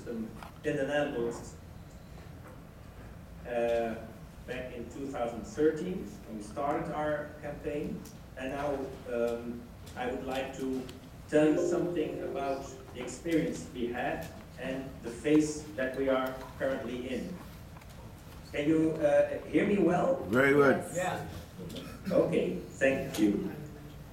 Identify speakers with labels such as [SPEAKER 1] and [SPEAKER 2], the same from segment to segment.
[SPEAKER 1] system in the Netherlands back in 2013 when we started our campaign. And now I would like to tell you something about the experience we had and the phase that we are currently in. Can you hear me well?
[SPEAKER 2] Very good.
[SPEAKER 3] Yeah.
[SPEAKER 1] Okay, thank you.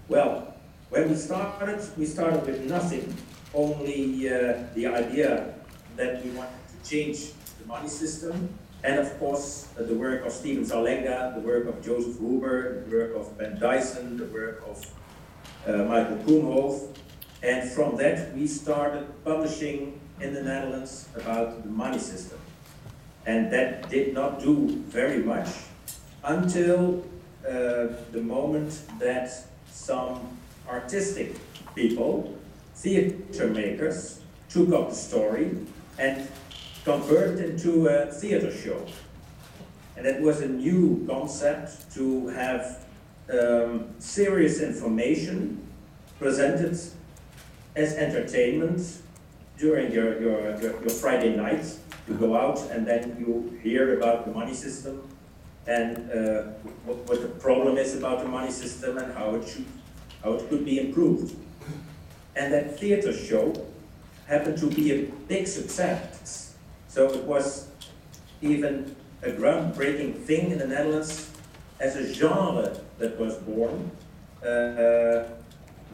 [SPEAKER 1] Well, when we started with nothing, only the idea that we wanted to change the money system, and of course the work of Steven Zalenga, the work of Joseph Huber, the work of Ben Dyson, the work of Michael Koenhof, and from that we started publishing in the Netherlands about the money system. And that did not do very much until the moment that some artistic people, theater makers, took up the story and converted it into a theater show. And it was a new concept to have serious information presented as entertainment during your Friday night. You go out and then you hear about the money system and what the problem is about the money system and how it could be improved. And that theater show happened to be a big success. So it was even a groundbreaking thing in the Netherlands as a genre that was born, where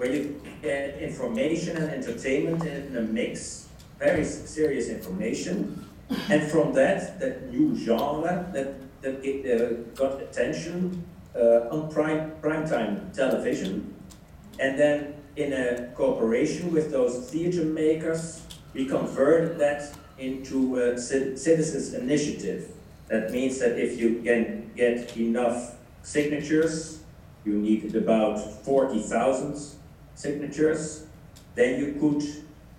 [SPEAKER 1] you get information and entertainment in a mix, very serious information. And from that new genre that got attention on primetime television. And then in a cooperation with those theater makers, we converted that into a citizens' initiative. That means that if you can get enough signatures, you needed about 40,000 signatures, then you could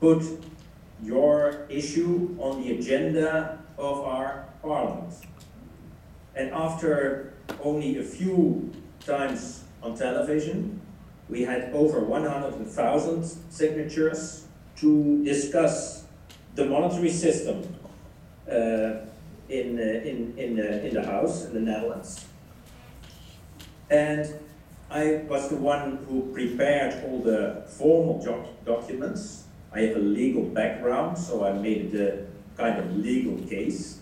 [SPEAKER 1] put your issue on the agenda of our parliament. And after only a few times on television, we had over 100,000 signatures to discuss the monetary system in the House in the Netherlands. And I was the one who prepared all the formal documents. I have a legal background, so I made it a kind of legal case.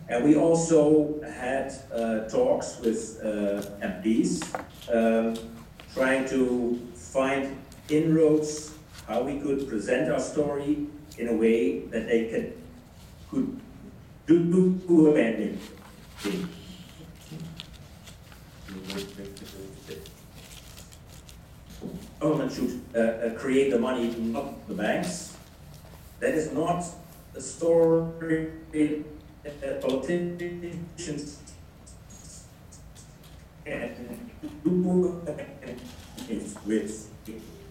[SPEAKER 1] And we also had talks with MPs, trying to find inroads, how we could present our story in a way that they could do anything. Government should create the money, not the banks. That is not a story that politicians can do with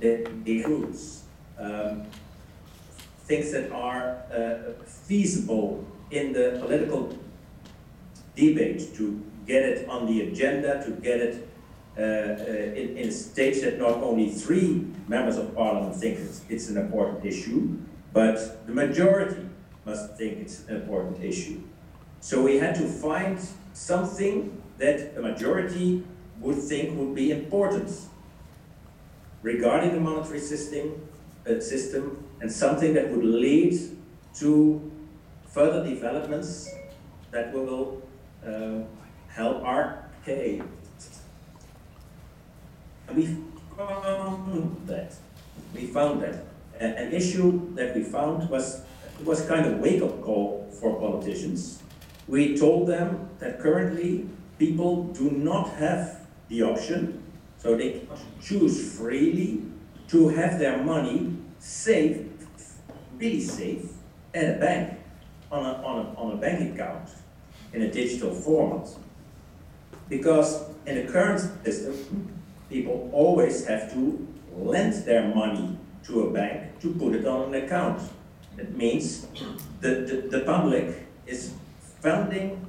[SPEAKER 1] the rules. Things that are feasible in the political debate, to get it on the agenda, to get it in a stage that not only 3 members of parliament think it's an important issue, but the majority must think it's an important issue. So we had to find something that a majority would think would be important regarding the monetary system, and something that would lead to further developments that will help our case. And we found that. An issue that we found was kind of a wake-up call for politicians. We told them that currently people do not have the option, so they can choose freely to have their money safe, really safe, at a bank, on a bank account, in a digital format. Because in the current system, people always have to lend their money to a bank to put it on an account. It means the public is funding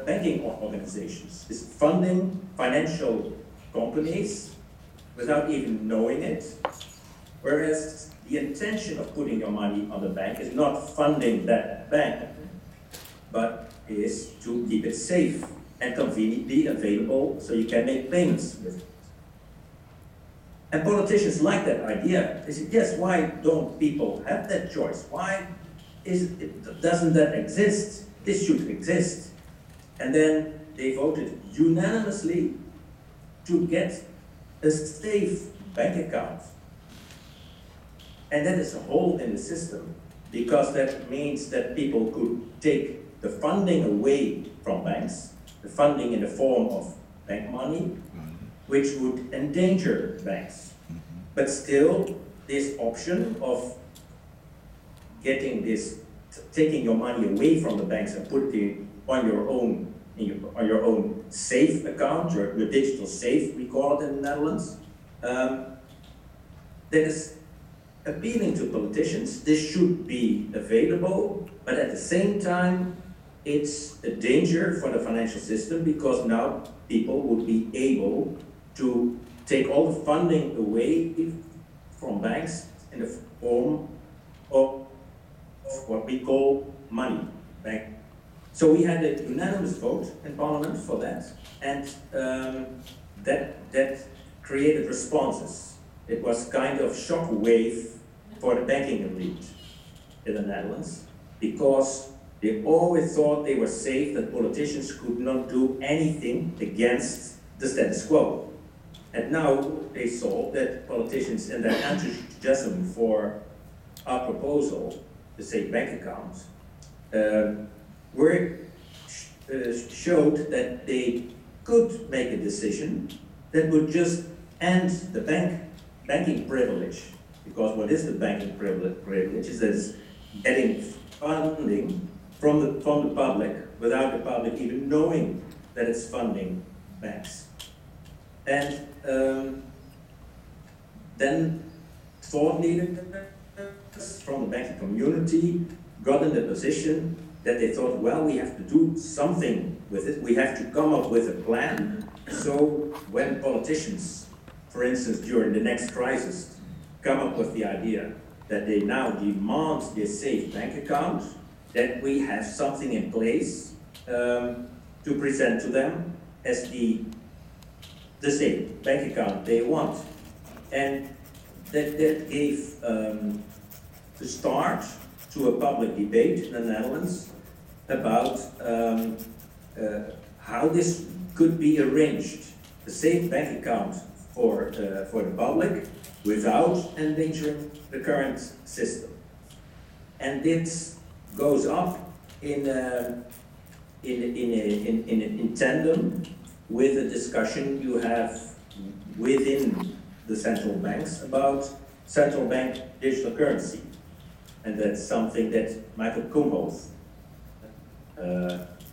[SPEAKER 1] banking organizations, is funding financial companies without even knowing it, whereas the intention of putting your money on the bank is not funding that bank, but is to keep it safe and conveniently available so you can make payments with it. And politicians like that idea. They say, yes, why don't people have that choice? Why doesn't that exist? This should exist. And then they voted unanimously to get a safe bank account. And that is a hole in the system, because that means that people could take the funding away from banks, the funding in the form of bank money, which would endanger banks. But still, this option of getting this, taking your money away from the banks and putting it on your own safe account, your digital safe, we call it in the Netherlands, that is appealing to politicians. This should be available, but at the same time, it's a danger for the financial system, because now people would be able to take all the funding away from banks in the form of what we call money. Bank. So we had a unanimous vote in Parliament for that, and that created responses. It was kind of shock wave for the banking elite in the Netherlands, because they always thought they were safe, that politicians could not do anything against the status quo. And now they saw that politicians, in their enthusiasm for our proposal, the safe bank accounts, showed that they could make a decision that would just end the banking privilege. Because what is the banking privilege? Is that it's getting funding from the public without the public even knowing that it's funding banks. And then thought leaders from the banking community got in the position that they thought, well, we have to do something with it. We have to come up with a plan. So when politicians, for instance, during the next crisis, come up with the idea that they now demand this safe bank account, that we have something in place to present to them as the safe bank account they want. And that gave the start to a public debate in the Netherlands about how this could be arranged. A safe bank account for the public without endangering the current system. And this goes up in tandem with a discussion you have within the central banks about central bank digital currency. And that's something that Michael Kumhof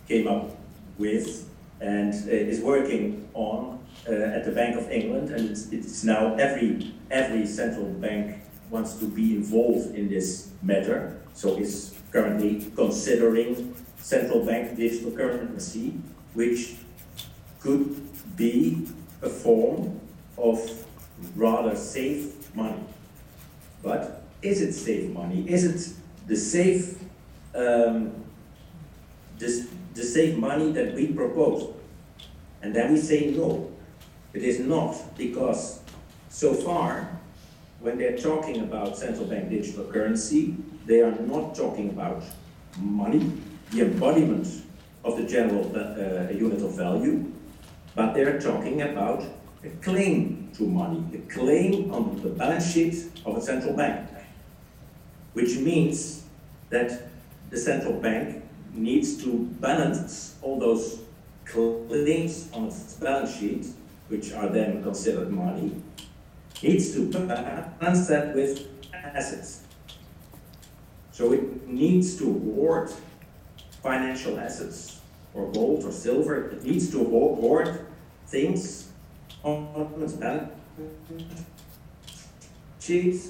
[SPEAKER 1] came up with and is working on at the Bank of England, and it's now every central bank wants to be involved in this matter, so is currently considering central bank digital currency, which could be a form of rather safe money. But is it safe money? Is it the safe the safe money that we propose? And then we say no, it is not, because so far, when they're talking about central bank digital currency, they are not talking about money, the embodiment of the general unit of value, but they're talking about a claim to money, a claim on the balance sheet of a central bank, which means that the central bank needs to balance all those claims on its balance sheet, which are then considered money, needs to balance that with assets. So it needs to hoard financial assets, or gold or silver. It needs to hoard things on its balance sheet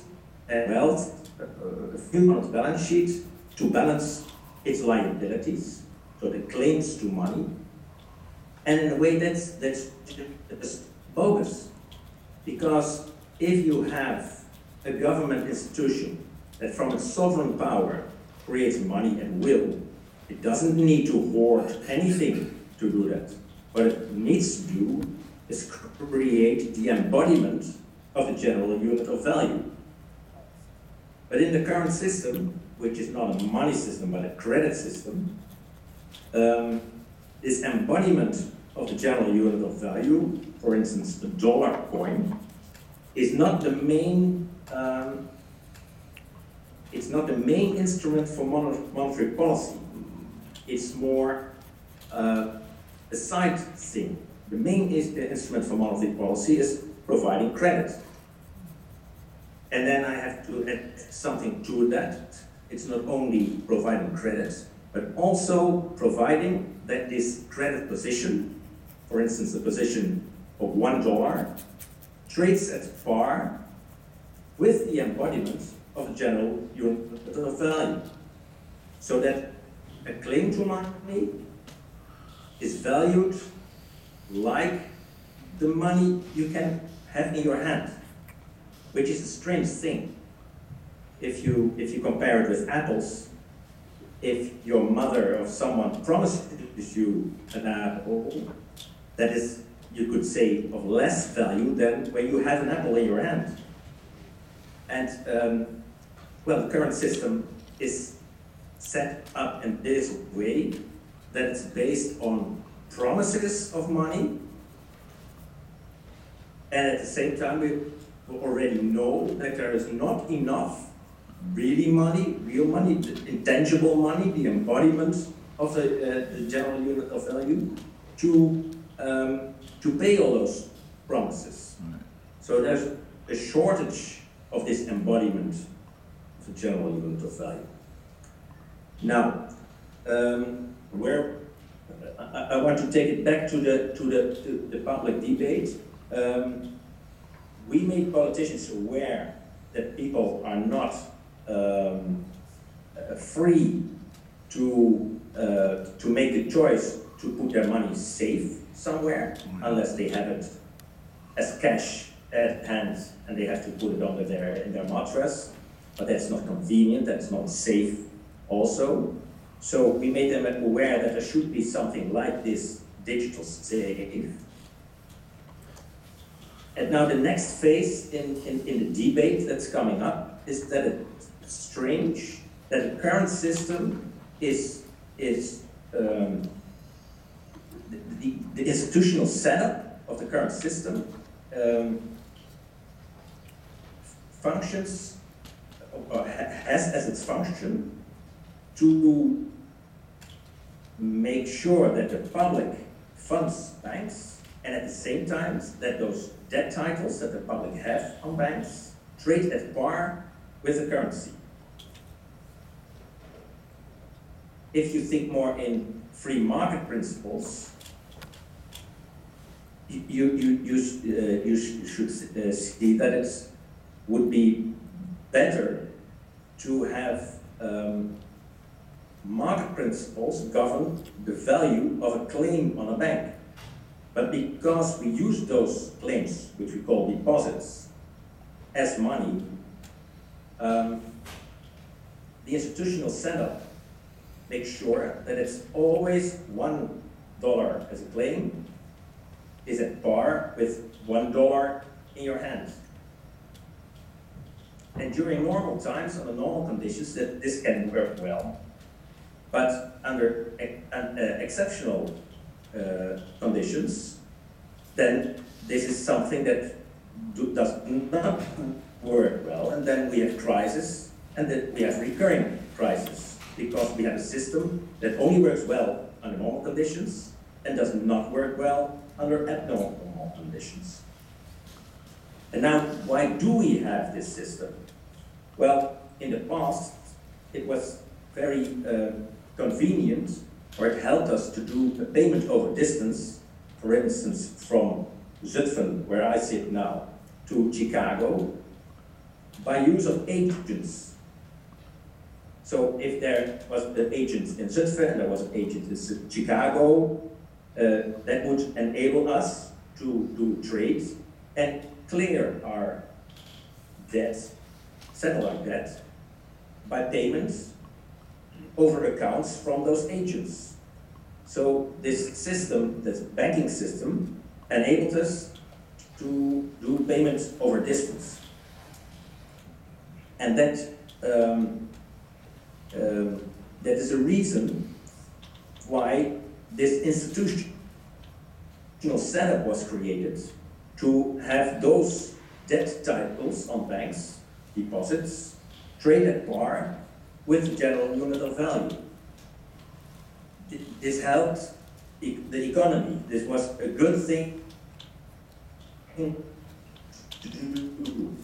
[SPEAKER 1] and wealth on its balance sheet to balance its liabilities, so the claims to money. And in a way that's bogus, because if you have a government institution that from its sovereign power creates money at will, it doesn't need to hoard anything to do that. What it needs to do is create the embodiment of the general unit of value. But in the current system, which is not a money system but a credit system, this embodiment of the general unit of value, for instance, the dollar coin, is not the main. It's not the main instrument for monetary policy. It's more a side thing. The main instrument for monetary policy is providing credit. And then I have to add something to that. It's not only providing credit, but also providing that this credit position, for instance, the position of $1, trades at par with the embodiment of the general unit of value. So that a claim to money is valued like the money you can have in your hand, which is a strange thing. If you compare it with apples, if your mother or someone promises you an apple, that is, you could say, of less value than when you have an apple in your hand. And, well, the current system is set up in this way that it's based on promises of money, and at the same time we already know that there is not enough real money, the intangible money, the embodiment of the general unit of value, to pay all those promises. Right. So there's a shortage of this embodiment of the general unit of value. Now, where I want to take it back to the public debate. We made politicians aware that people are not free to make the choice to put their money safe somewhere unless they have it as cash at hand and they have to put it in their mattress. But that's not convenient, that's not safe also. So we made them aware that there should be something like this digital safe. And now the next phase in the debate that's coming up is that it's strange that the current system is the institutional setup of the current system functions, or has as its function to make sure that the public funds banks, and at the same time that those debt titles that the public have on banks trade at par with the currency. If you think more in free market principles, you should see that it would be better to have market principles govern the value of a claim on a bank. But because we use those claims, which we call deposits, as money, the institutional setup makes sure that it's always $1 as a claim is at par with $1 in your hand. And during normal times, under normal conditions, that this can work well. But under exceptional conditions, then this is something that does not work well, and then we have crisis, and then we have recurring crisis, because we have a system that only works well under normal conditions and does not work well under abnormal conditions. And now, why do we have this system? Well, in the past, it was very convenient, or it helped us to do a payment over distance, for instance, from Zutphen, where I sit now, to Chicago, by use of agents. So if there was an agent in Zutphen and there was an agent in Chicago, that would enable us to do trades and clear our debt settle like that by payments over accounts from those agents. So this system, this banking system, enabled us to do payments over distance. And that is a reason why this institutional setup was created, to have those debt titles on banks, deposits, trade at par with the general unit of value. This helped the economy. This was a good thing to do.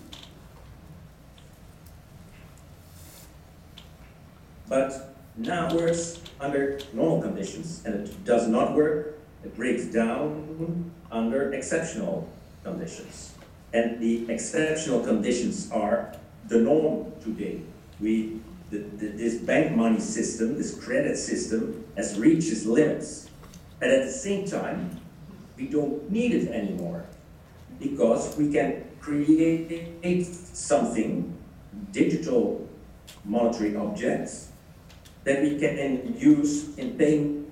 [SPEAKER 1] But now it works under normal conditions, and it does not work. It breaks down under exceptional conditions. And the exceptional conditions are the norm today. This bank money system, this credit system, has reached its limits. And at the same time, we don't need it anymore, because we can create something, digital monetary objects, that we can use in paying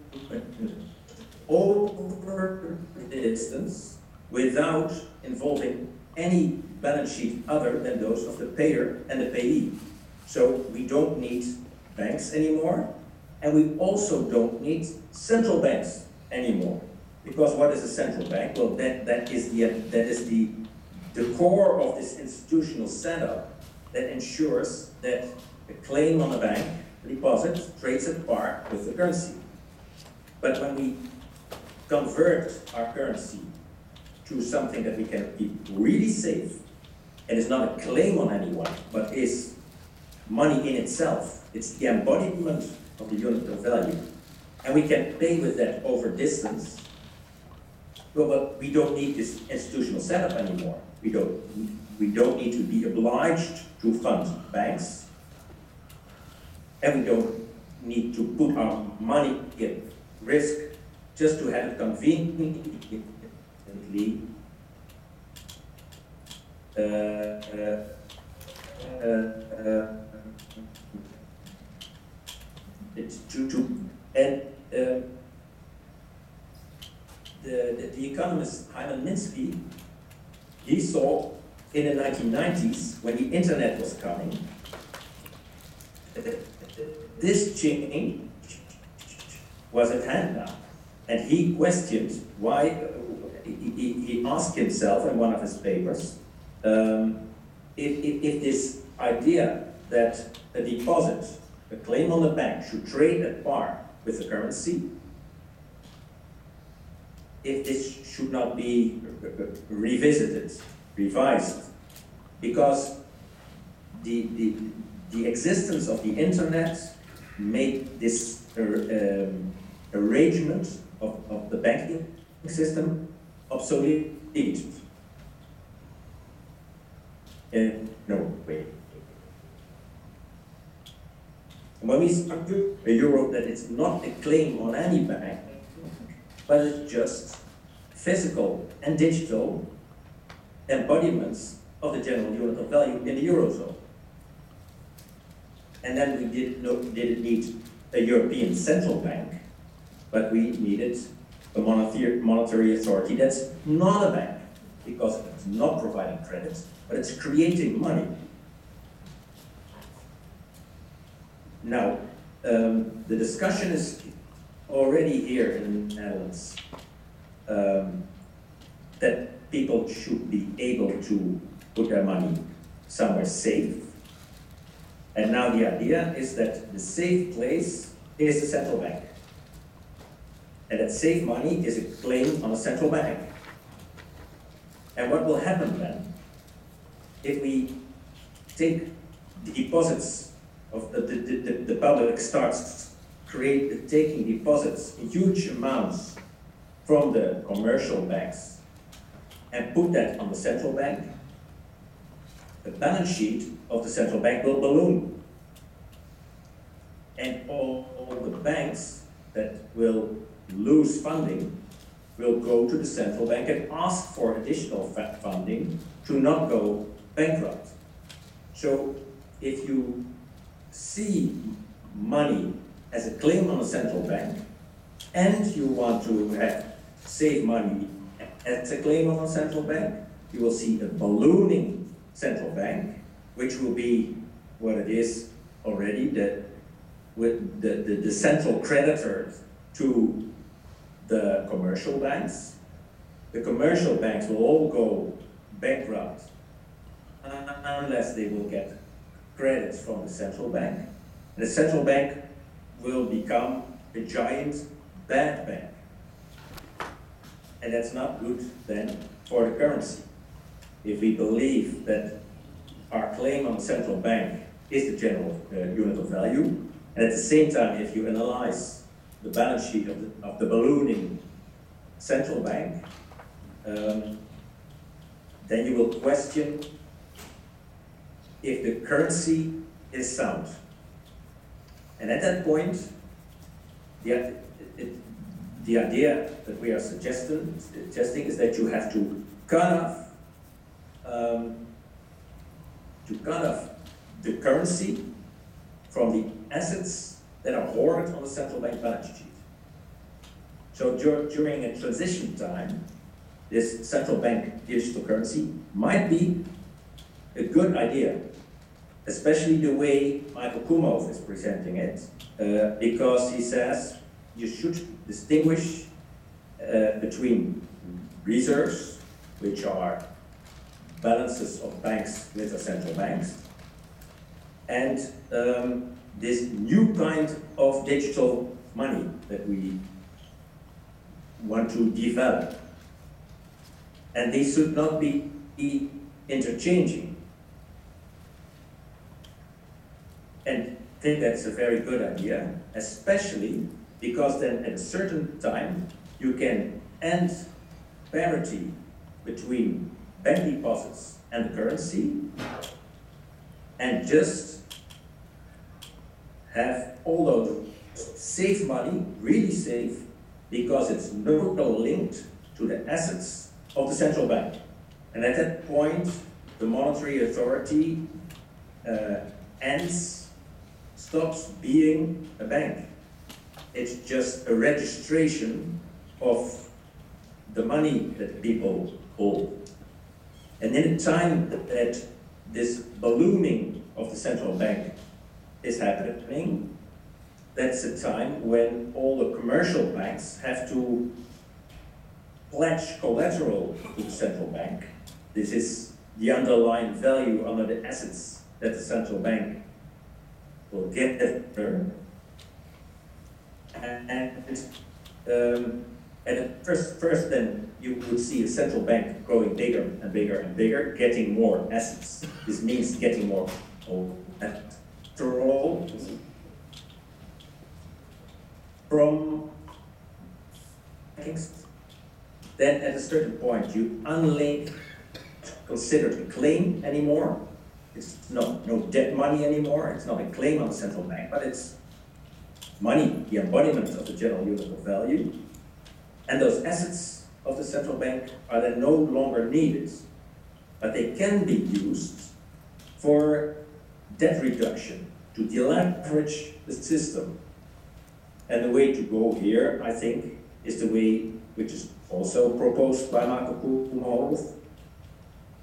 [SPEAKER 1] over the distance without involving any balance sheet other than those of the payer and the payee. So we don't need banks anymore, and we also don't need central banks anymore. Because what is a central bank? Well, that is the core of this institutional setup that ensures that a claim on a bank deposit trades at par with the currency. But when we convert our currency to something that we can keep really safe, and is not a claim on anyone, but is money in itself, it's the embodiment of the unit of value, and we can pay with that over distance, well, but we don't need this institutional setup anymore. We don't need to be obliged to fund banks, and we don't need to put our money at risk just to have it conveniently the economist Hyman Minsky, he saw in the 1990s, when the internet was coming, this change was at hand now. And he questioned why, he asked himself in one of his papers, if this idea that a deposit, a claim on the bank, should trade at par with the currency, if this should not be revisited, revised, because the existence of the internet made this arrangement of the banking system obsolete. No way. When we argue a euro that it's not a claim on any bank, but it's just physical and digital embodiments of the general unit of value in the Eurozone. And then we didn't need a European central bank, but we needed a monetary authority that's not a bank, because it's not providing credit, but it's creating money. Now, the discussion is already here in the Netherlands that people should be able to put their money somewhere safe. And now the idea is that the safe place is the central bank. And that safe money is a claim on a central bank. And what will happen then if we take the deposits of the public starts taking deposits in huge amounts from the commercial banks and put that on the central bank? The balance sheet of the central bank will balloon. And all the banks that will lose funding will go to the central bank and ask for additional funding to not go bankrupt. So if you see money as a claim on a central bank, and you want to save money as a claim on a central bank, you will see a ballooning central bank, which will be what it is already, with the central creditor to the commercial banks. The commercial banks will all go bankrupt unless they will get credits from the central bank. And the central bank will become a giant bad bank. And that's not good then for the currency. If we believe that our claim on the central bank is the general unit of value, and at the same time, if you analyze the balance sheet of the ballooning central bank, then you will question if the currency is sound. And at that point, the idea that we are suggesting is that you have to cut off the currency from the assets that are hoarded on the central bank balance sheet. So during a transition time, this central bank digital currency might be a good idea, especially the way Michael Kumhof is presenting it, because he says you should distinguish between reserves, which are balances of banks with the central banks, and this new kind of digital money that we want to develop. And these should not be interchanging. And I think that's a very good idea, especially because then at a certain time you can end parity between bank deposits and the currency and just have all those safe money, really safe, because it's no longer linked to the assets of the central bank. And at that point, the monetary authority stops being a bank. It's just a registration of the money that people hold. And in the time that this ballooning of the central bank is happening, that's a time when all the commercial banks have to pledge collateral to the central bank. This is the underlying value under the assets that the central bank will get at return. And at first then you would see a central bank growing bigger and bigger and bigger, getting more assets. This means getting more collateral from banks. Then at a certain point you unlink considered a claim anymore. It's no debt money anymore. It's not a claim on the central bank, but it's money, the embodiment of the general unit of value. And those assets of the central bank are then no longer needed, but they can be used for debt reduction, to deleverage the system. And the way to go here, I think, is the way which is also proposed by Michael Kumhof,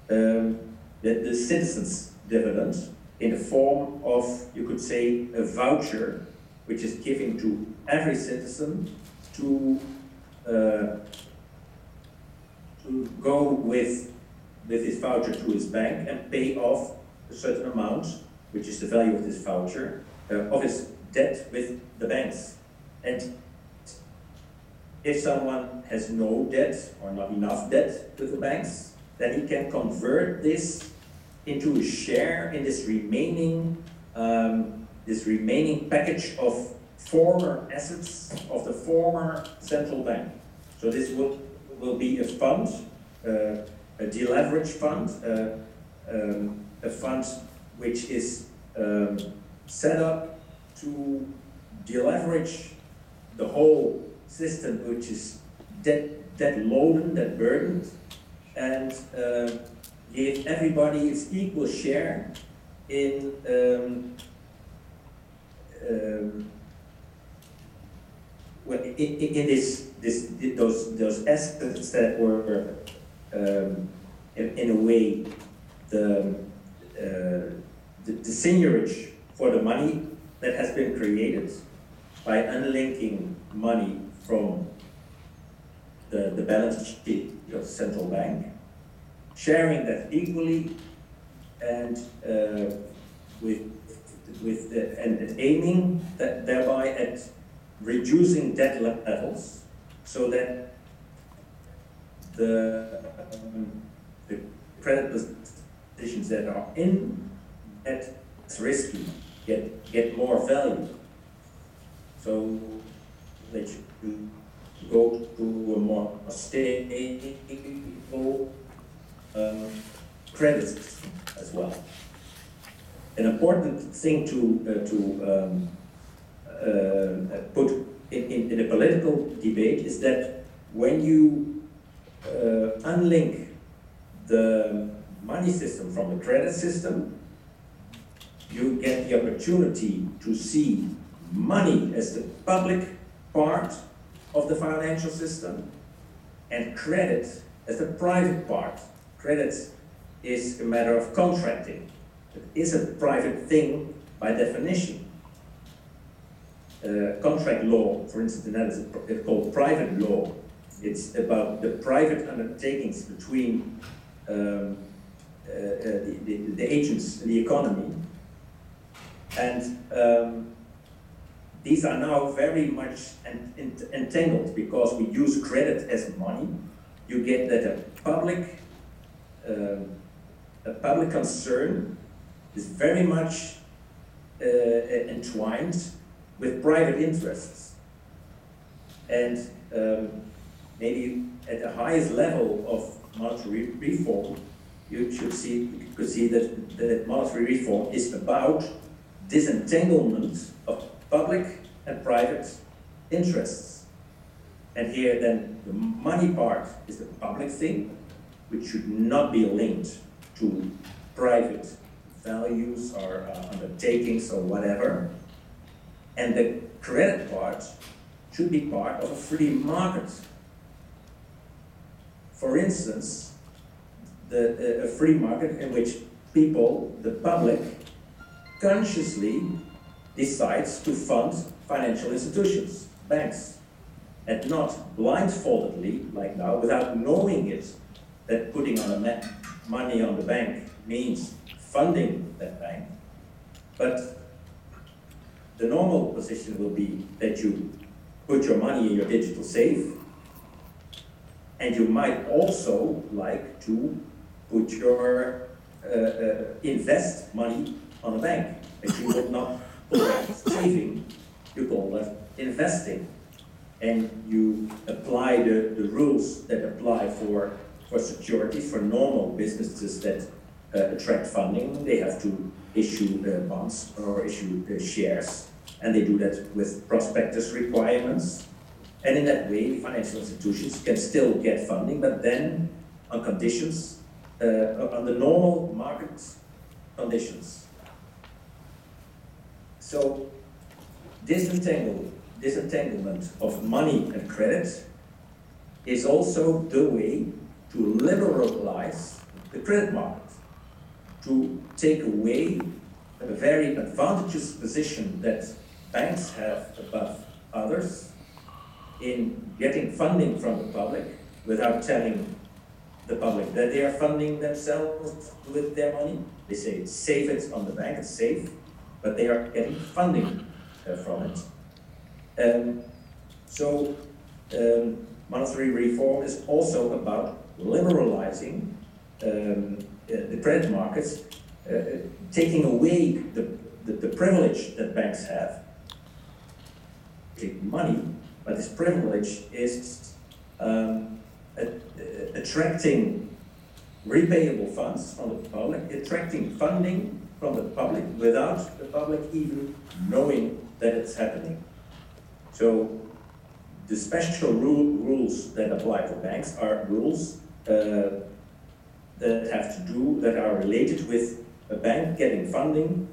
[SPEAKER 1] the citizens' dividend in the form of, you could say, a voucher, which is given to every citizen to go with this voucher to his bank and pay off a certain amount, which is the value of this voucher, of his debt with the banks. And if someone has no debt or not enough debt with the banks, then he can convert this into a share in this remaining package of former assets of the former central bank. So this will be a fund, a deleverage fund, a fund which is set up to deleverage the whole system, which is debt-loaded, debt-burdened, and give everybody its equal share in well, in those assets that were in a way the seigniorage for the money that has been created by unlinking money from the balance sheet of the central bank, sharing that equally, and and aiming thereby at reducing debt levels so that the credit positions that are in debt is risky get more value. So that you go to a more stable credit system as well. An important thing to put in a political debate is that when you unlink the money system from the credit system, you get the opportunity to see money as the public part of the financial system and credit as the private part. Credit is a matter of contracting. It is a private thing by definition. Contract law, for instance, in that is called private law. It's about the private undertakings between the agents in the economy. And these are now very much entangled because we use credit as money. You get that a public concern is very much entwined with private interests. And maybe at the highest level of monetary reform, you could see that monetary reform is about disentanglement of public and private interests. And here then the money part is the public thing, which should not be linked to private values or undertakings or whatever. And the credit part should be part of a free market. For instance, a free market in which people, the public, consciously decides to fund financial institutions, banks, and not blindfoldedly, like now, without knowing it, that putting on money on the bank means funding that bank. But the normal position will be that you put your money in your digital safe, and you might also like to put your invest money on a bank. If you would not call that saving, you call that investing. And you apply the rules that apply for securities, for normal businesses that attract funding. They have to issue bonds or issue shares, and they do that with prospectus requirements. And in that way, financial institutions can still get funding, but then on conditions, on the normal market conditions. So disentanglement of money and credit is also the way to liberalize the credit market, to take away a very advantageous position that banks have above others in getting funding from the public without telling the public that they are funding themselves with their money. They say, save it on the bank, it's safe, but they are getting funding from it. So monetary reform is also about liberalizing the credit markets, taking away the privilege that banks have, take money, but this privilege is attracting repayable funds from the public, attracting funding from the public without the public even knowing that it's happening. So the special rules that apply for banks are rules that are related with a bank getting funding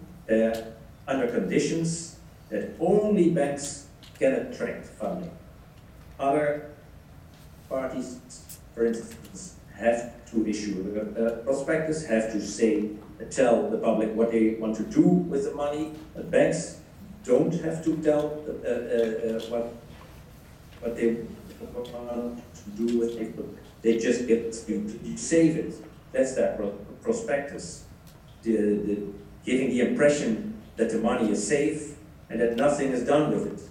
[SPEAKER 1] under conditions that only banks can attract funding. Other parties, for instance, have to issue a prospectus, have to tell the public what they want to do with the money. Banks don't have to tell what they want to do with it. They just get to save it. That's their prospectus. Giving the impression that the money is safe and that nothing is done with it.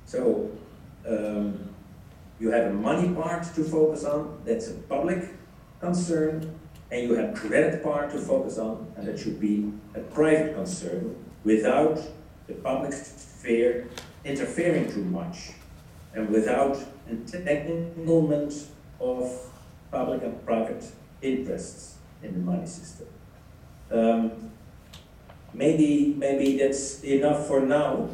[SPEAKER 1] So you have a money part to focus on, that's a public concern, and you have credit part to focus on, and that should be a private concern without the public sphere interfering too much and without entanglement of public and private interests in the money system. Maybe that's enough for now.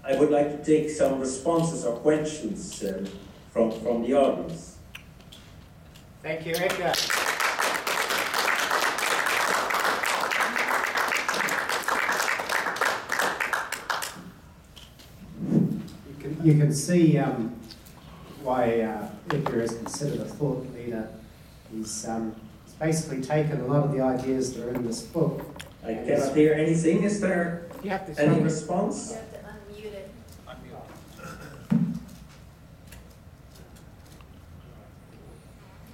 [SPEAKER 1] I would like to take some responses or questions from the audience.
[SPEAKER 2] Thank you, Edgar. You can see why Edgar is considered a thought leader. He's basically taken a lot of the ideas that are in this book.
[SPEAKER 1] I cannot hear anything. Is there any response?
[SPEAKER 3] You have to unmute it.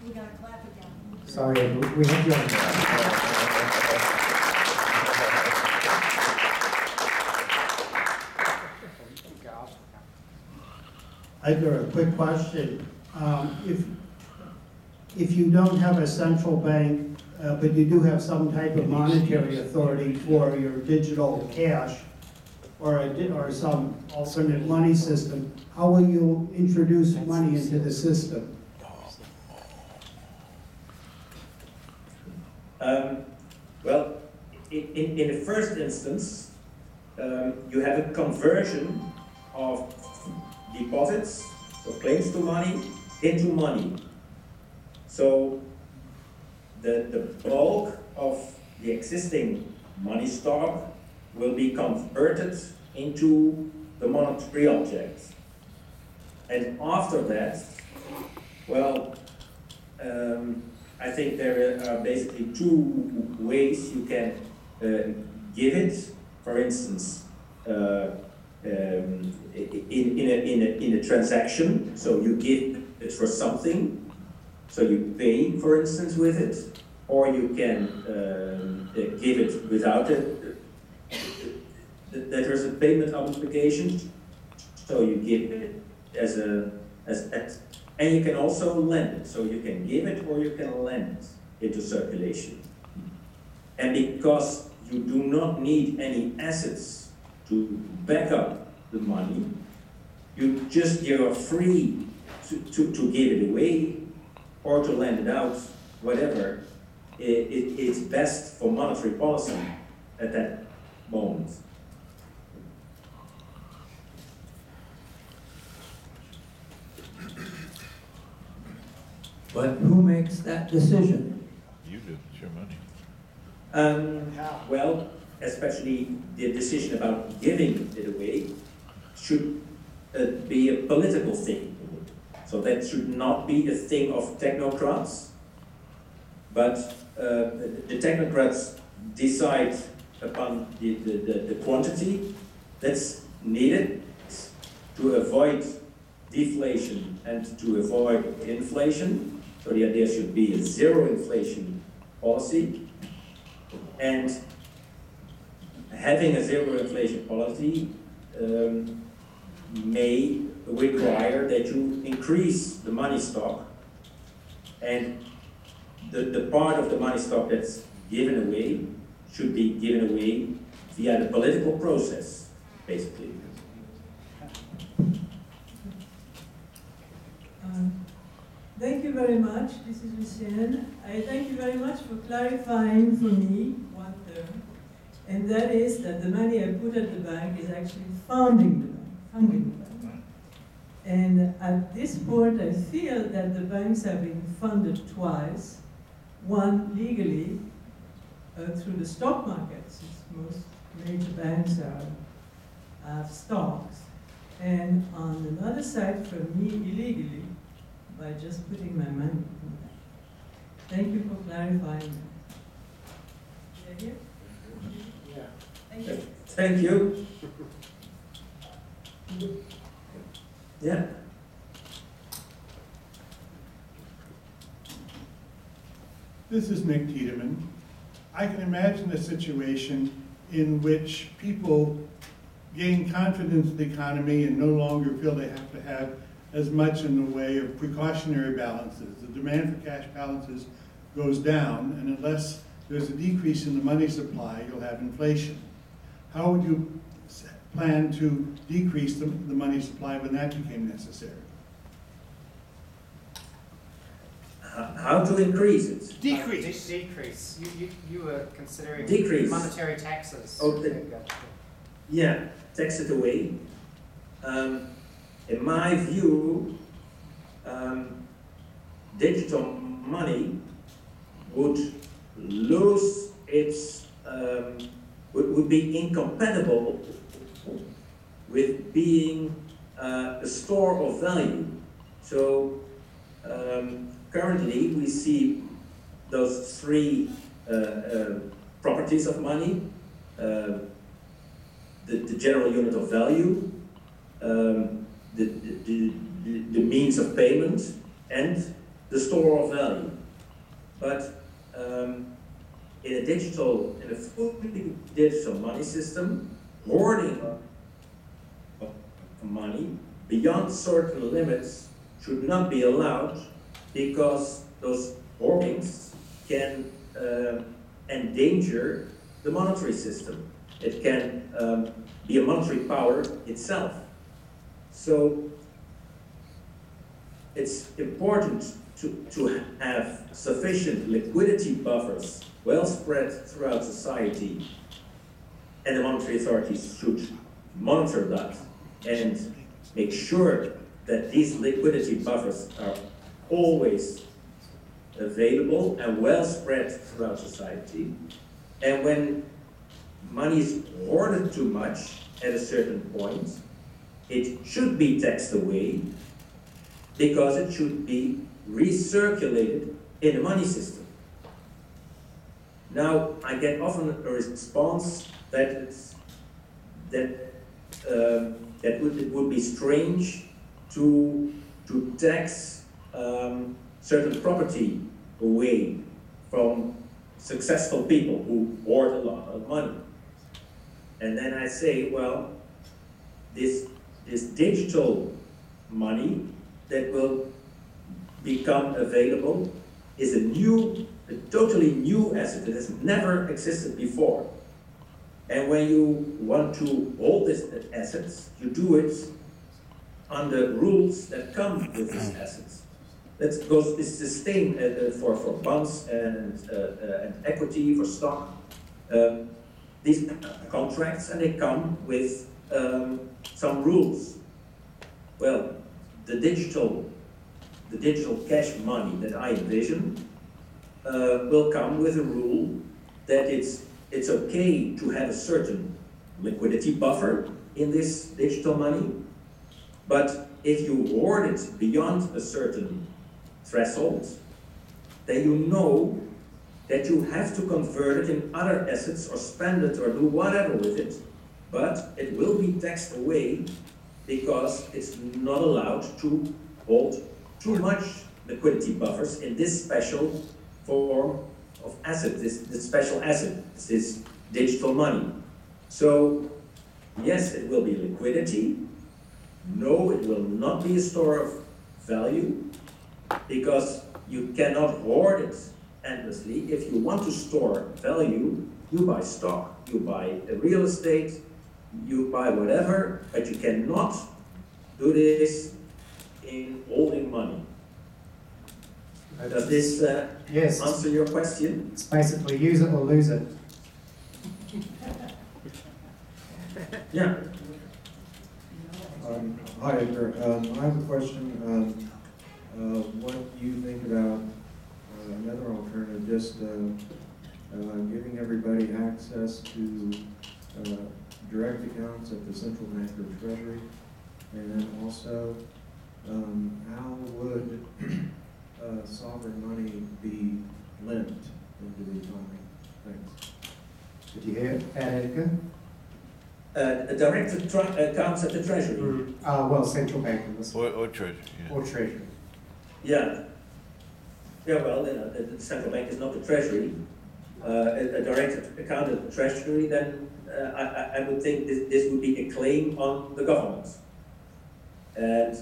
[SPEAKER 3] We gotta clap again.
[SPEAKER 2] Sorry, we have you on.
[SPEAKER 4] Edgar, a quick question. If you don't have a central bank, but you do have some type of monetary authority for your digital cash or some alternate money system, how will you introduce money into the system?
[SPEAKER 1] Well, in the first instance, you have a conversion of deposits or claims to money into money. So the bulk of the existing money stock will be converted into the monetary object. And after that, well, I think there are basically two ways you can give it. For instance, in a transaction, so you give it for something, so you pay, for instance, with it, or you can give it without it. That there's a payment obligation, so you give it and you can also lend it, so you can give it or you can lend it into circulation. And because you do not need any assets to back up the money, you're free to give it away or to lend it out, whatever. It's best for monetary policy at that moment.
[SPEAKER 5] But who makes that decision?
[SPEAKER 6] You do, it's your money.
[SPEAKER 1] Well, especially the decision about giving it away should be a political thing. So that should not be a thing of technocrats, but the technocrats decide upon the quantity that's needed to avoid deflation and to avoid inflation. So the idea should be a zero inflation policy. And having a zero inflation policy may require that you increase the money stock, and the part of the money stock that's given away should be given away via the political process, basically.
[SPEAKER 7] Thank you very much. This is Lucienne. I thank you very much for clarifying for me one term, and that is that the money I put at the bank is actually funding the bank. And at this point, I feel that the banks have been funded twice, one legally through the stock market, since most major banks have stocks, and on another side for me illegally by just putting my money in that. Thank you for clarifying that. Did I hear?
[SPEAKER 2] Yeah.
[SPEAKER 7] Thank you.
[SPEAKER 1] Thank you. Yeah.
[SPEAKER 6] This is Nick Tiedemann. I can imagine a situation in which people gain confidence in the economy and no longer feel they have to have as much in the way of precautionary balances. The demand for cash balances goes down, and unless there's a decrease in the money supply, you'll have inflation. How would you plan to decrease the money supply when that became necessary?
[SPEAKER 1] How to increase it?
[SPEAKER 6] Decrease.
[SPEAKER 2] Decrease. You were considering
[SPEAKER 1] Decrease.
[SPEAKER 2] monetary taxes.
[SPEAKER 1] Okay. Yeah, tax it away. In my view, digital money would lose its, would be incompatible with being a store of value. So currently we see those three properties of money: the general unit of value, the means of payment, and the store of value. But in a fully digital money system, hoarding money beyond certain limits should not be allowed, because those hoardings can endanger the monetary system. It can be a monetary power itself. So it's important to have sufficient liquidity buffers well spread throughout society, and the monetary authorities should monitor that and make sure that these liquidity buffers are always available and well spread throughout society. And when money is hoarded too much at a certain point, it should be taxed away, because it should be recirculated in the money system. Now, I get often a response that it would be strange to tax certain property away from successful people who hoard a lot of money. And then I say, well, this digital money that will become available is a totally new asset that has never existed before. And when you want to hold these assets, you do it under rules that come with these assets. It's the same for bonds and equity, for stock. These contracts, and they come with some rules. Well, the digital cash money that I envision will come with a rule that it's okay to have a certain liquidity buffer in this digital money, but if you hoard it beyond a certain threshold, then you know that you have to convert it in other assets or spend it or do whatever with it, but it will be taxed away, because it's not allowed to hold too much liquidity buffers in this special form of asset, this special asset, this digital money. So, yes, it will be liquidity. No, it will not be a store of value, because you cannot hoard it endlessly. If you want to store value, you buy stock, you buy real estate, you buy whatever, but you cannot do this in holding money. Does this
[SPEAKER 2] Yes.
[SPEAKER 1] answer your question?
[SPEAKER 2] It's basically use it or lose it.
[SPEAKER 1] Yeah.
[SPEAKER 8] Hi, Edgar. I have a question. What do you think about another alternative, just giving everybody access to direct accounts at the central bank or treasury, and then also how would sovereign money be lent into the economy? Thanks.
[SPEAKER 2] Did you hear that, Edgar?
[SPEAKER 1] A direct accounts at the treasury.
[SPEAKER 2] Well, central bank in this
[SPEAKER 9] Or treasury, yeah.
[SPEAKER 2] or treasury.
[SPEAKER 1] Yeah. Yeah, well, the central bank is not the treasury. A direct account at the treasury, then I would think this would be a claim on the government. And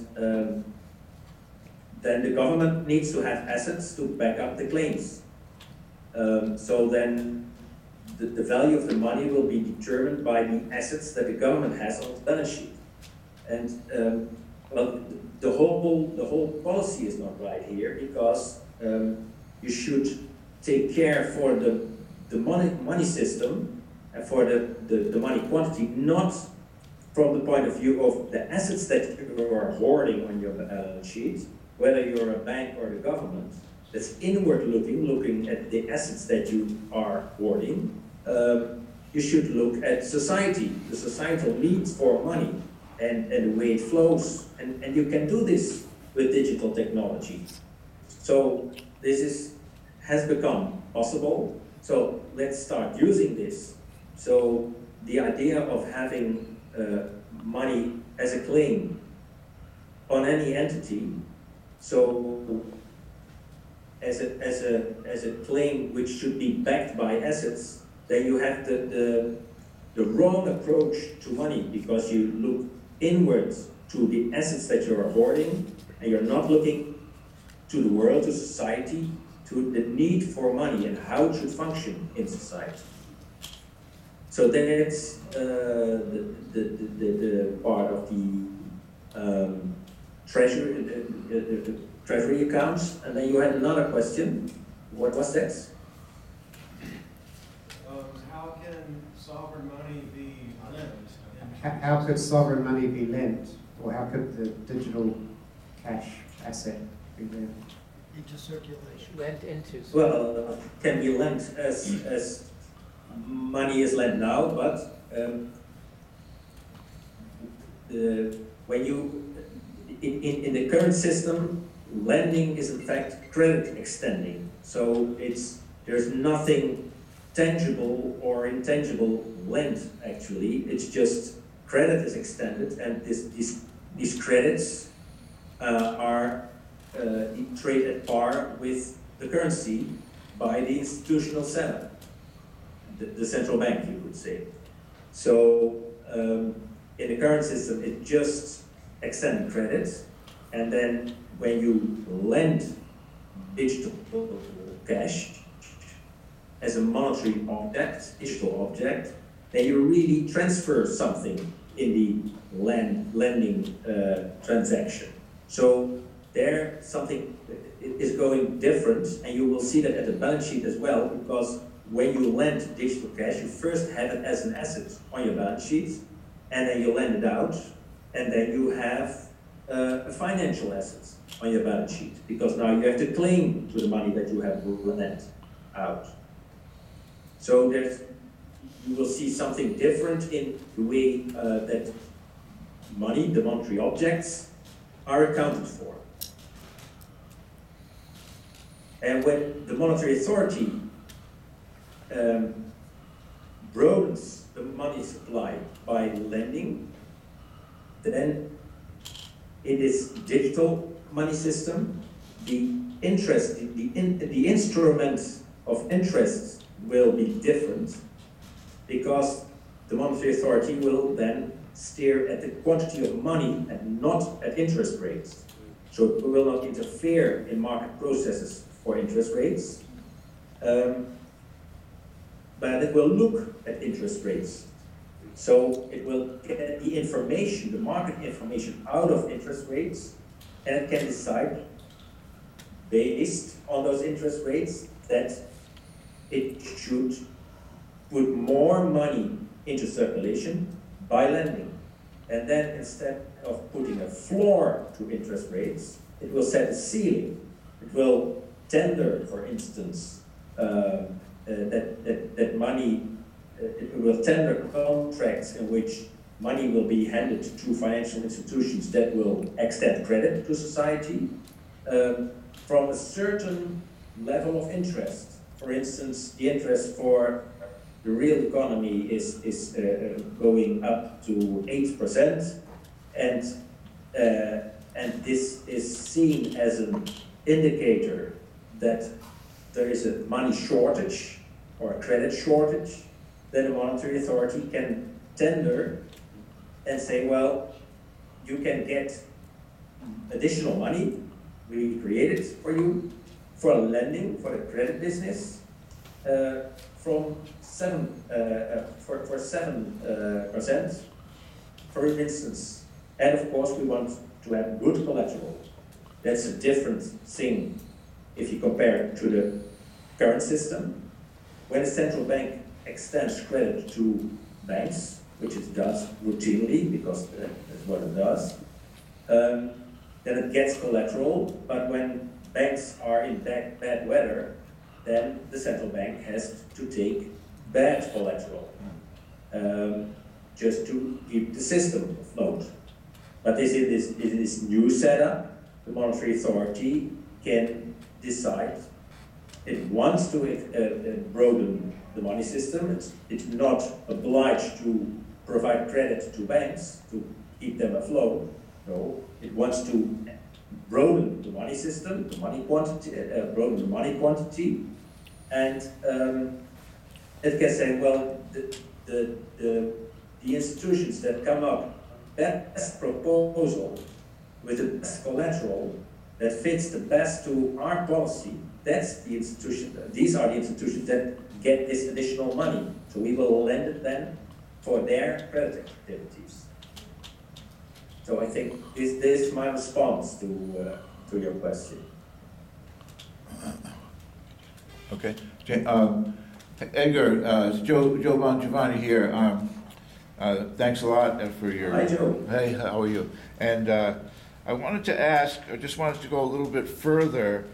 [SPEAKER 1] then the government needs to have assets to back up the claims. So then the value of the money will be determined by the assets that the government has on its balance sheet. And well, the whole policy is not right here, because you should take care for the money system and for the money quantity, not from the point of view of the assets that you are hoarding on your balance sheet, whether you're a bank or the government. That's inward looking at the assets that you are hoarding. You should look at society, the societal needs for money, and the way it flows. And you can do this with digital technology. So this has become possible. So let's start using this. So the idea of having money as a claim on any entity, so as a claim which should be backed by assets, then you have the wrong approach to money, because you look inwards to the assets that you are hoarding, and you're not looking to the world, to society, to the need for money and how it should function in society. So that's the part of the treasury accounts. And then you had another question. What was that?
[SPEAKER 10] How can sovereign money be lent?
[SPEAKER 2] How could sovereign money be lent, or how could the digital cash asset be lent?
[SPEAKER 5] Into circulation. Lent into.
[SPEAKER 1] Well, can be lent as money is lent now, but when you in the current system, lending is in fact credit extending. So there's nothing tangible or intangible lent actually. It's just credit is extended, and these credits are trade at par with the currency by the institutional setup, the central bank, you could say. So in the current system, it just extended credit, and then when you lend digital cash as a monetary object, digital object, then you really transfer something in the lending transaction. So there something is going different, and you will see that at the balance sheet as well, because when you lend digital cash, you first have it as an asset on your balance sheet, and then you lend it out, and then you have a financial asset on your balance sheet, because now you have to claim to the money that you have lent out. So you will see something different in the way that money, the monetary objects, are accounted for. And when the monetary authority broadens the money supply by lending, then in this digital money system, the interest, the instrument of interest will be different, because the monetary authority will then steer at the quantity of money and not at interest rates. So it will not interfere in market processes for interest rates, but it will look at interest rates. So it will get the information, the market information, out of interest rates, and it can decide, based on those interest rates, that it should put more money into circulation by lending. And then instead of putting a floor to interest rates, it will set a ceiling. It will tender, for instance, that money, it will tender contracts in which money will be handed to financial institutions that will extend credit to society from a certain level of interest. For instance, the interest for the real economy is going up to 8%, and this is seen as an indicator that there is a money shortage or a credit shortage. Then the monetary authority can tender and say, well, you can get additional money, we create it for you, for lending, for the credit business, for 7%, for instance. And of course, we want to have good collateral. That's a different thing if you compare it to the current system. When the central bank extends credit to banks, which it does routinely because that's what it does, then it gets collateral. But when banks are in bad weather, then the central bank has to take bad collateral just to keep the system afloat. But in this new setup, the monetary authority can decide it wants to broaden the money system. It's not obliged to provide credit to banks to keep them afloat. No, it wants to broaden the money system, the money quantity, broaden the money quantity, and it can say, well, the institutions that come up best proposal with the best collateral that fits the best to our policy, that's the institution. These are the institutions that get this additional money. So we will lend it then for their credit activities. So I think this is my response to your question.
[SPEAKER 9] Okay. Edgar, it's Joe Bongiovanni here. Thanks a lot for your...
[SPEAKER 1] Hi, Joe.
[SPEAKER 9] Hey, how are you? And I wanted to ask, I just wanted to go a little bit further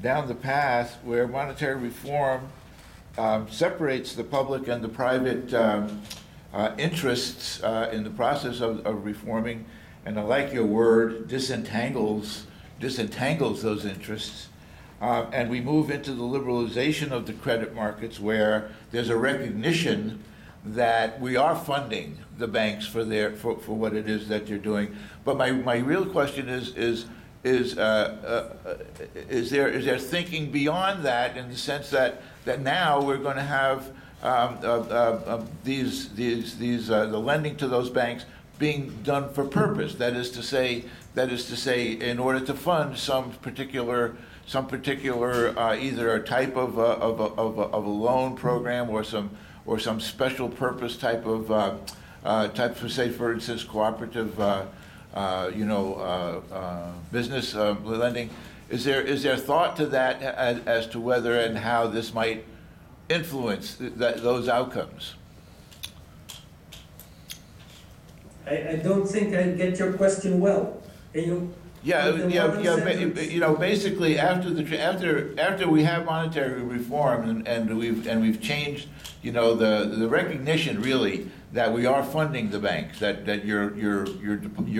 [SPEAKER 9] down the path where monetary reform separates the public and the private interests in the process of reforming, and I like your word, disentangles those interests. And we move into the liberalization of the credit markets where there's a recognition that we are funding the banks for what it is that they're doing. But my real question is there thinking beyond that, in the sense that now we're going to have the lending to those banks being done for purpose. That is to say, in order to fund some particular either a type of a loan program or some special purpose type of say, for instance, cooperative business lending. Is there thought to that as to whether and how this might influence those outcomes?
[SPEAKER 1] I don't think I get your question well. Can you?
[SPEAKER 9] Basically, after we have monetary reform and we've changed, the recognition really that we are funding the banks, that your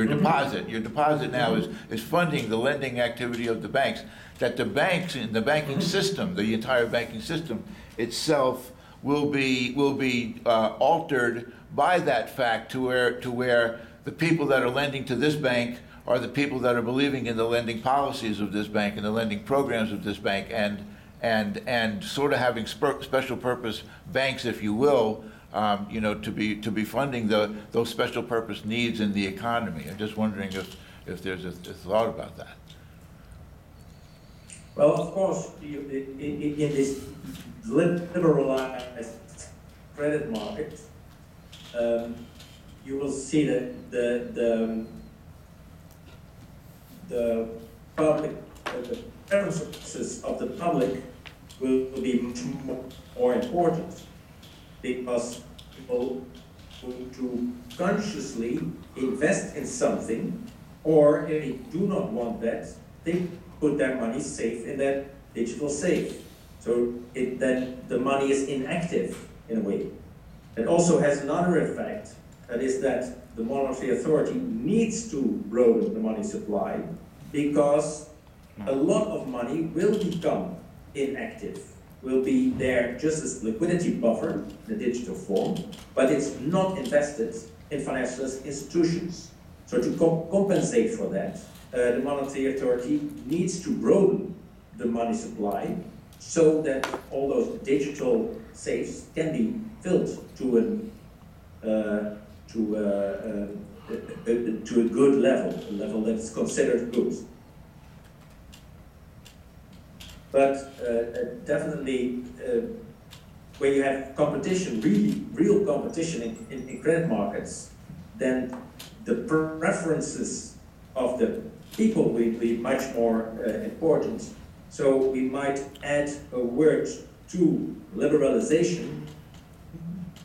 [SPEAKER 9] deposit now is funding the lending activity of the banks, that the banks in the banking system, the entire banking system itself will be altered by that fact to where the people that are lending to this bank are the people that are believing in the lending policies of this bank and the lending programs of this bank, and sort of having special purpose banks, if you will, to be funding those special purpose needs in the economy. I'm just wondering if there's a thought about that.
[SPEAKER 1] Well, of course, in this liberalized credit market, you will see that the public, the preferences of the public will be much more important, because people want to consciously invest in something, or if they do not want that, they put their money safe in that digital safe. So that the money is inactive in a way. It also has another effect, that is that the monetary authority needs to broaden the money supply because a lot of money will become inactive, will be there just as liquidity buffer in a digital form, but it's not invested in financial institutions. So to compensate for that, the monetary authority needs to broaden the money supply so that all those digital safes can be filled to a good level, a level that's considered good. But definitely, when you have competition, real competition in credit markets, then the preferences of the people will be much more important. So we might add a word to liberalization.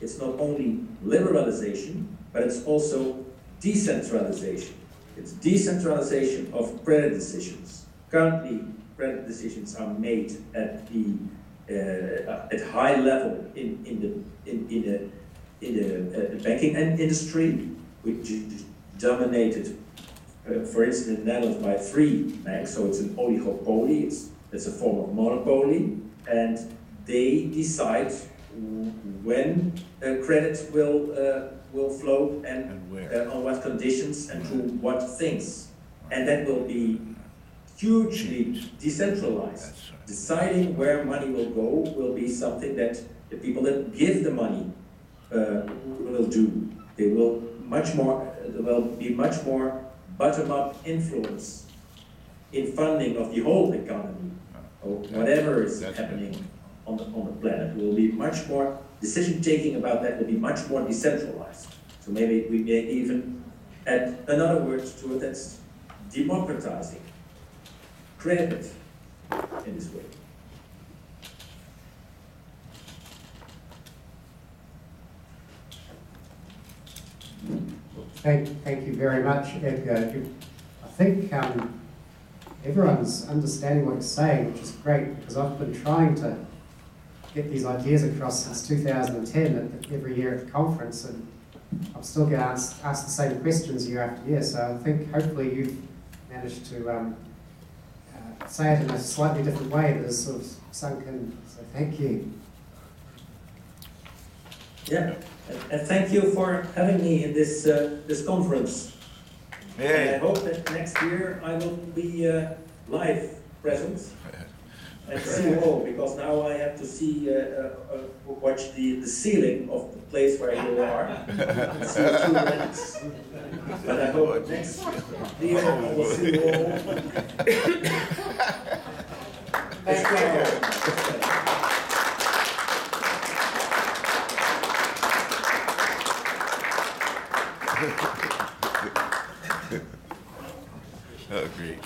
[SPEAKER 1] It's not only liberalization, but it's also decentralization. It's decentralization of credit decisions. Currently, credit decisions are made at high level in the banking industry, which is dominated, for instance, in the Netherlands by 3 banks. So it's an oligopoly. It's a form of monopoly, and they decide when credit will flow and on what conditions and to what things, and that will be hugely decentralized. Deciding where money will go will be something that the people that give the money will do. There will be much more bottom-up influence in funding of the whole economy, or whatever is happening on the planet. Will be much more decision-taking about that will be much more decentralized. So maybe we may even add another word to it, that's democratizing credit in this way.
[SPEAKER 2] Thank you very much, Edgar. I think everyone's understanding what you're saying, which is great, because I've been trying to get these ideas across since 2010 every year at the conference, and I'm still getting asked the same questions year after year, so I think hopefully you've managed to say it in a slightly different way that has sort of sunk in, so thank you.
[SPEAKER 1] Yeah, and thank you for having me in this conference. And I hope that next year I will be live present and see you all, because now I have to see watch the ceiling of the place where you are and see the 2 minutes. But I hope next year I will see you all. Thank you.
[SPEAKER 9] Oh, great.